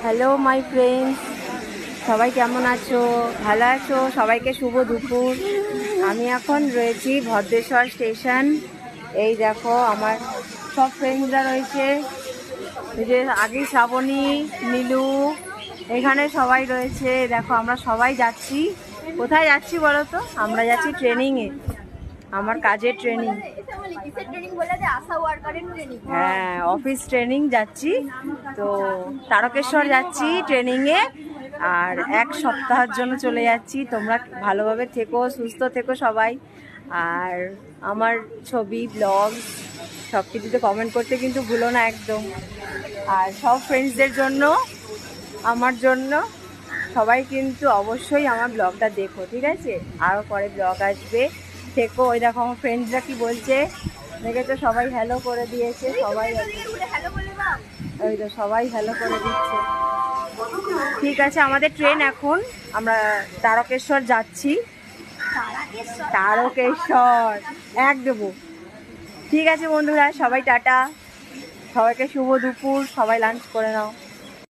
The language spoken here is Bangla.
হ্যালো মাই ফ্রেন্ডস, সবাই কেমন আছো? ভালো আছো? সবাইকে শুভ দুপুর। আমি এখন রয়েছি ভদ্রেশ্বর স্টেশন। এই দেখো আমার সব ফ্রেন্ডসরা রয়েছে, এই যে আগেই শ্রাবণী, নীলু, এখানে সবাই রয়েছে। দেখো আমরা সবাই যাচ্ছি। কোথায় যাচ্ছি বলো তো? আমরা যাচ্ছি ট্রেনিংয়ে, আমার কাজের ট্রেনিং। হ্যাঁ, অফিস ট্রেনিং যাচ্ছি তো। তারকেশ্বর যাচ্ছি ট্রেনিংয়ে, আর এক সপ্তাহের জন্য চলে যাচ্ছি। তোমরা ভালোভাবে থেকো, সুস্থ থেকো সবাই। আর আমার ছবি, ব্লগ সব কিছুতে কমেন্ট করতে কিন্তু ভুলো না একদম। আর সব ফ্রেন্ডসদের জন্য, আমার জন্য, সবাই কিন্তু অবশ্যই আমার ব্লগটা দেখো, ঠিক আছে? আরও পরে ব্লগ আসবে, থেকো। ওই দেখো আমার ফ্রেন্ডসরা কি বলছে, দেখেছো? সবাই হ্যালো করে দিয়েছে, সবাই ওই তো সবাই হ্যালো করে দিচ্ছে। ঠিক আছে, আমাদের ট্রেন এখন, আমরা তারকেশ্বর যাচ্ছি। তারকেশ্বর এক দেবো। ঠিক আছে বন্ধুরা, সবাই টাটা, সবাইকে শুভ দুপুর, সবাই লাঞ্চ করে নাও।